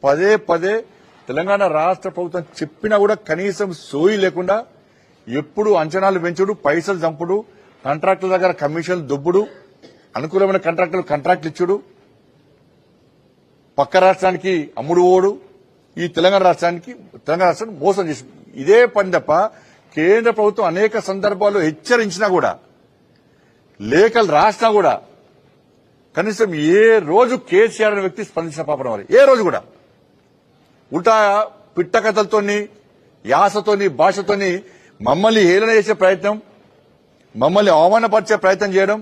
పదే పదే తెలంగాణ రాష్ట్ర ప్రభుత్వం చెప్పినా కూడా కనీసం సోయి లేకుండా ఎప్పుడు అంచనాలు పెంచుడు, పైసలు చంపుడు, కాంట్రాక్టుల దగ్గర కమిషన్లు దొబ్బుడు, అనుకూలమైన కాంట్రాక్టులు ఇచ్చుడు, పక్క రాష్ట్రానికి అమ్ముడు ఓడు, ఈ తెలంగాణ రాష్ట్రాన్ని మోసం చేసి ఇదే పని తప్ప కేంద్ర ప్రభుత్వం అనేక సందర్భాల్లో హెచ్చరించినా కూడా లేఖలు రాసినా కూడా కనీసం ఏ రోజు కేసీఆర్ అనే వ్యక్తి స్పందించిన పాపన వారి ఏ రోజు కూడా ఉల్టా పిట్ట కథలతోని, యాసతోని, భాషతోని మమ్మల్ని హేళన చేసే ప్రయత్నం, మమ్మల్ని అవమానపరిచే ప్రయత్నం చేయడం,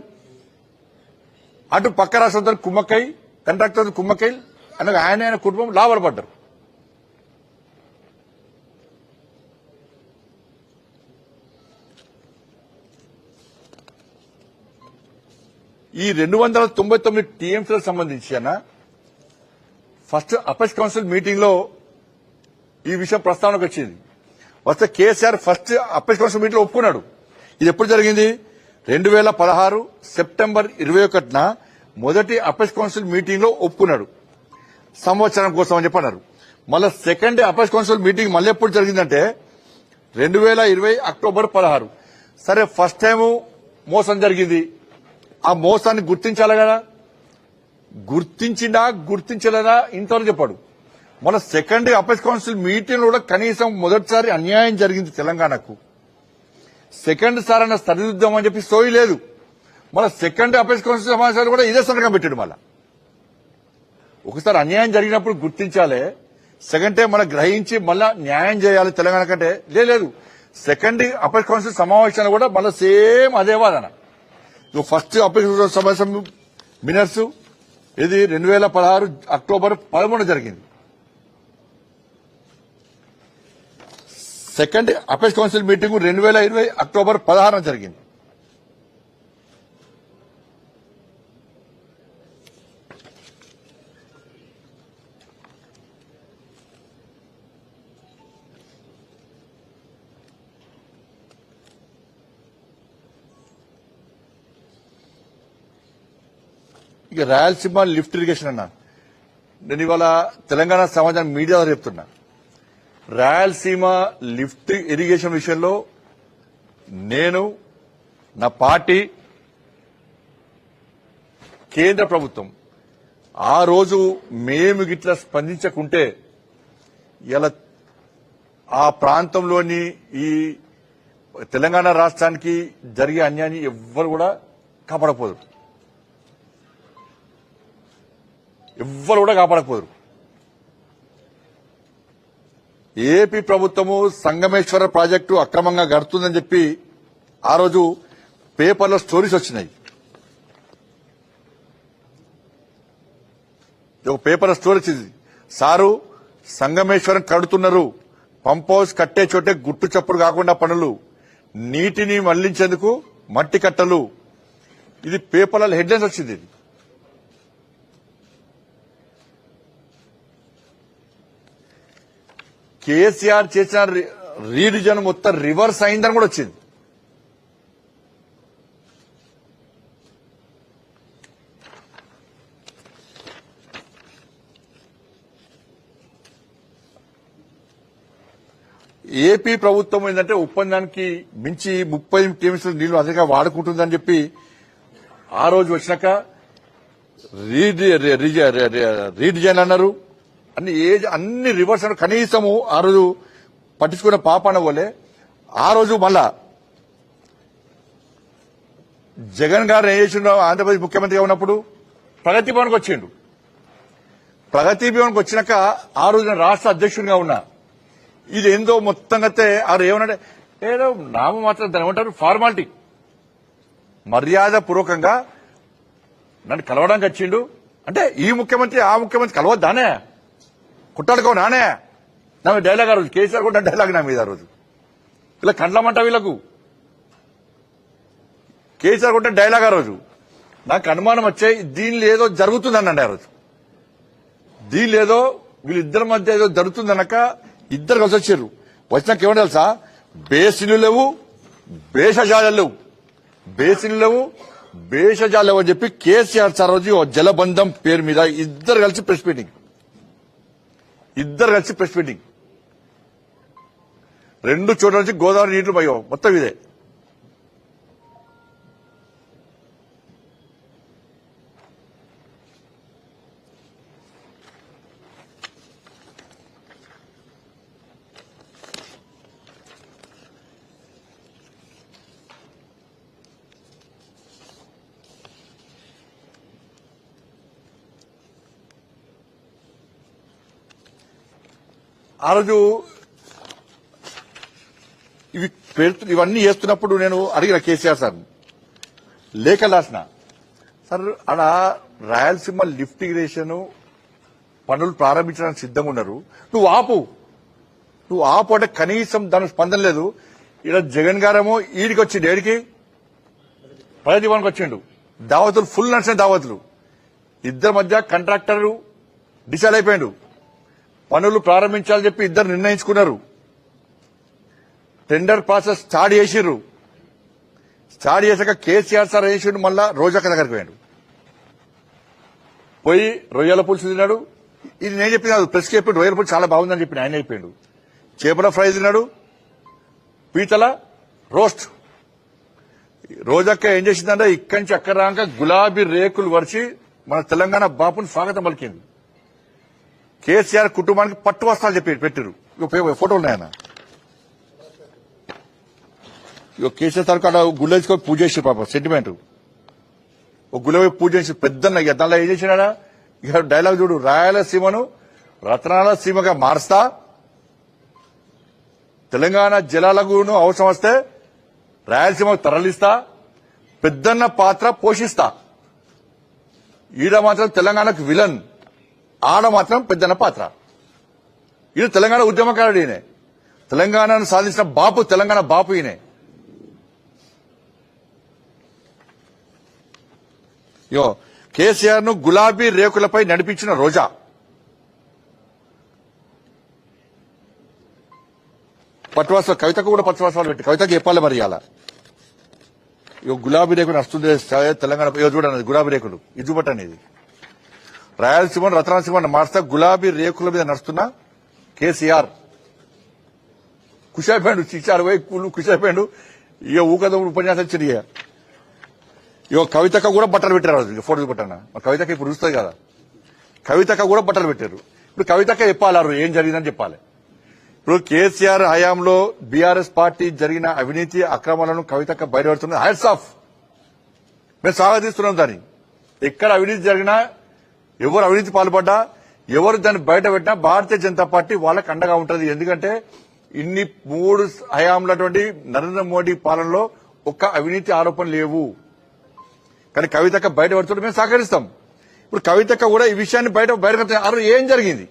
అటు పక్క రాష్ట్రంతో కుమ్మక్కై, కాంట్రాక్టర్ కుమ్మక్కై అనగా ఆయన కుటుంబం లాభపడ్డారు. ఈ 299 టీఎంసీలకు సంబంధించి ఫస్ట్ అపెక్స్ కౌన్సిల్ మీటింగ్ లో ఈ విషయం ప్రస్తావనకు వచ్చింది. వస్తే KCR first apex council meeting లో ఒప్పుకున్నాడు. ఇది ఎప్పుడు జరిగింది? 2016 సెప్టెంబర్ 21న మొదటి అపెక్స్ కౌన్సిల్ మీటింగ్ లో ఒప్పుకున్నాడు, సంవత్సరం కోసం అని చెప్పన్నారు. మళ్ళీ సెకండ్ అపెక్స్ కౌన్సిల్ మీటింగ్ మళ్ళీ ఎప్పుడు జరిగిందంటే 2020 అక్టోబర్ 16. సరే, ఫస్ట్ టైం మోసం జరిగింది, ఆ మోసాన్ని గుర్తించాలి కదా, గుర్తించలేదా ఇంతవరకు చెప్పాడు. మన సెకండ్ అపెక్స్ కౌన్సిల్ మీటింగ్ లో కూడా కనీసం మొదటిసారి అన్యాయం జరిగింది తెలంగాణకు, సెకండ్ సార్ అన్న సరిదిద్దాం అని చెప్పి సోయి లేదు. మన సెకండ్ అపెక్స్ కౌన్సిల్ సమావేశాలు కూడా ఇదే సంతకం పెట్టాడు. మళ్ళా ఒకసారి అన్యాయం జరిగినప్పుడు గుర్తించాలి, సెకండ్ టైం మనం గ్రహించి మళ్ళా న్యాయం చేయాలి తెలంగాణ కంటే లేదు. సెకండ్ అపెక్స్ కౌన్సిల్ సమావేశాలు కూడా మళ్ళీ సేమ్ అదే వాదన. ఫస్ట్ అపెక్స్ కౌన్సిల్ సమావేశం మినట్స్ ఇది 2016 అక్టోబర్ 13 జరిగింది. Second apex council meeting 2020 October 16 జరిగింది. ఇక రాయలసీమ లిఫ్ట్ ఇరిగేషన్ అన్నా, నేను ఇవాళ తెలంగాణ సమాజాన్ని మీడియాలో చెప్తున్నా. రాయలసీమ లిఫ్ట్ ఇరిగేషన్ విషయంలో నేను, నా పార్టీ, కేంద్ర ప్రభుత్వం ఆ రోజు మేము గిట్లా స్పందించకుంటే ఇలా ఆ ప్రాంతంలోని ఈ తెలంగాణ రాష్ట్రానికి జరిగే అన్యాయాన్ని ఎవ్వరు కూడా కాపాడకపోదు, ఏపీ ప్రభుత్వము సంగమేశ్వర ప్రాజెక్టు అక్రమంగా గడుతుందని చెప్పి ఆ రోజు పేపర్లో స్టోరీస్ వచ్చినాయి. ఒక పేపర్లో స్టోరీ వచ్చింది, సారు సంగమేశ్వరం కడుతున్నారు, పంప్ హౌస్ కట్టే చోటే గుట్టు చప్పుడు కాకుండా పనులు, నీటిని మళ్లించేందుకు మట్టి కట్టలు. ఇది పేపర్లలో హెడ్లైన్స్ వచ్చింది. కేసీఆర్ చేసిన రీడిజన్ మొత్తం రివర్స్ అయిందని కూడా వచ్చింది. ఏపీ ప్రభుత్వం ఏంటంటే ఒప్పందానికి మించి 30 టీఎంసీల నీళ్లు అధికంగా వాడుకుంటుందని చెప్పి ఆ రోజు వచ్చినాక రీడిజైన్ అన్నారు, అన్ని రివర్స్ అన్నారు. కనీసము ఆ రోజు పట్టించుకున్న పాపాన పోలే. ఆ రోజు మళ్ళా జగన్ గారు ఏం చేసిండో, ఆంధ్రప్రదేశ్ ముఖ్యమంత్రిగా ఉన్నప్పుడు ప్రగతి భవన్కి వచ్చిండు. ప్రగతి భవన్కి వచ్చినాక ఆ రోజు నేను రాష్ట్ర అధ్యక్షుడిగా ఉన్నా. ఇది ఏందో మొత్తంగా ఆ ఏమన్నా ఏదో నామ మాత్రం దాని ఏమంటారు ఫార్మాలిటీ, మర్యాద పూర్వకంగా నన్ను కలవడానికి వచ్చిండు. అంటే ఈ ముఖ్యమంత్రి ఆ ముఖ్యమంత్రి కలవద్దానే, కుట్టాడుకో నానే నా డైలాగ్. ఆ రోజు కేసీఆర్ కూడా డైలాగ్ నా మీద. ఆ రోజు ఇలా కండ్లమంట వీళ్ళకు, కేసీఆర్ కూడా డైలాగ్. ఆ రోజు నాకు అనుమానం వచ్చాయి, దీనిలో ఏదో జరుగుతుందనండి. ఆ రోజు దీనిలో ఏదో వీళ్ళిద్దరి మధ్య ఏదో జరుగుతుందనక ఇద్దరు కలిసి వచ్చారు. వచ్చినాక ఏమంటే తెలుసా, బేసిన్లు లేవు, భేషజాలు లేవు అని చెప్పి కేసీఆర్ సార్ రోజు జలబంధం పేరు మీద ఇద్దరు కలిసి ప్రెస్ మీటింగ్. ఇద్దరు కలిసి ప్రెస్ మీటింగ్, 2 చోట్ల నుంచి గోదావరి నీళ్లు పోయావు, మొత్తం ఇదే. ఆ రోజు ఇవన్నీ చేస్తున్నప్పుడు నేను అడిగిన కేసీఆర్ సార్ లేఖ రాసిన, సార్ అక్కడ రాయలసీమ లిఫ్ట్ ఇరిగేషన్ పనులు ప్రారంభించడానికి సిద్ధంగా ఉన్నారు, నువ్వు ఆపు అంటే కనీసం దాని స్పందన లేదు. ఇలా జగన్ గారేమో ఈడికి వచ్చిండు, ఏడికి ప్రజాదీవానికి వచ్చిండు, దావతులు ఫుల్ నడిచిన దావతులు. ఇద్దరి మధ్య కాంట్రాక్టర్ డిసైడ్ అయిపోయిండు, పనులు ప్రారంభించాలని చెప్పి ఇద్దరు నిర్ణయించుకున్నారు. టెండర్ ప్రాసెస్ స్టార్ట్ చేసిర్రు. స్టార్ట్ చేశాక కేసీఆర్ సార్ చేసిండు, మళ్ళా రోజక్క దగ్గరికి పోయాడు, పోయి రొయ్యల పులుసు తిన్నాడు. ఇది నేను చెప్పిన ప్రెస్ కి చెప్పిండు, రొయ్యల పులుసు చాలా బాగుందని చెప్పి ఆయన అయిపోయాడు. చేపల ఫ్రై తిన్నాడు, పీతల రోస్ట్. రోజక్క ఏం చేసిందంటే ఇక్కడి నుంచి అక్కడ రాక గులాబీ రేకులు వరిచి మన తెలంగాణ బాపుని స్వాగతం పలికింది. కేసీఆర్ కుటుంబానికి పట్టు వస్త్రాలు చెప్పి పెట్టారు, ఫోటోలు ఉన్నాయన్న. కేసీఆర్ సార్ అక్కడ గుళ్ళేసుకొని పూజ చేసి పాప సెంటిమెంట్, ఒక గుళ్ళ పూజ చేసి పెద్దన్న. దానిలో ఏం చేసినాడా ఇక డైలాగ్ చూడు, రాయలసీమను రత్నాల సీమగా మారుస్తా, తెలంగాణ జలాలకు అవసరం వస్తే రాయలసీమకు తరలిస్తా, పెద్దన్న పాత్ర పోషిస్తా. ఈడ మాత్రం తెలంగాణకు విలన్, ఆడ మాత్రం పెద్దన్న పాత్ర. ఇది తెలంగాణ ఉద్యమకారుడు, ఈయనే తెలంగాణను సాధించిన బాపు, తెలంగాణ బాపు ఈయనే. కేసీఆర్ ను గులాబీ రేకులపై నడిపించిన రోజా, పట్టువాసాలు కవితకు కూడా పట్టువాసాలు పెట్టి కవితకు చెప్పాలి మరి. అలా గులాబీ రేకులు నడుస్తుంది తెలంగాణ, చూడండి గులాబీ రేకులు ఇది చూపట్టండి. ఇది రాయలసీమ రతనాసీమ మార్స్తా గులాబీ రేకుల మీద నడుస్తున్న కేసీఆర్ ఖుషి అయిపోయాడు, 60 కూలు ఖుషి అయిపోయాడు. ఇక ఊకదమ్ముడు ఉపన్యాసం ఇచ్చింది. ఇక కవితక కూడా బట్టలు పెట్టారు, ఫోటో చూపట్టన్నా. కవితక ఇప్పుడు చూస్తుంది కదా, కవితక కూడా బట్టలు పెట్టారు. ఇప్పుడు కవితక చెప్పాలి ఏం జరిగిందని చెప్పాలి. ఇప్పుడు కేసీఆర్ హయాంలో బీఆర్ఎస్ పార్టీ జరిగిన అవినీతి అక్రమాలను కవితక బయటపడుతున్న హ్యాట్స్ ఆఫ్, మేము స్వాగతిస్తున్నాం. దాన్ని ఎక్కడ అవినీతి జరిగినా, ఎవరు అవినీతి పాల్పడ్డా, ఎవరు దాన్ని బయట పెట్టినా భారతీయ జనతా పార్టీ వాళ్ళకి అండగా ఉంటుంది. ఎందుకంటే ఇన్ని 3 హయాంలటువంటి నరేంద్ర మోడీ పాలనలో ఒక్క అవినీతి ఆరోపణ లేవు. కానీ కవితక బయట పడుతుంటే మేము సహకరిస్తాం. ఇప్పుడు కవితక కూడా ఈ విషయాన్ని బయట ఏం జరిగింది,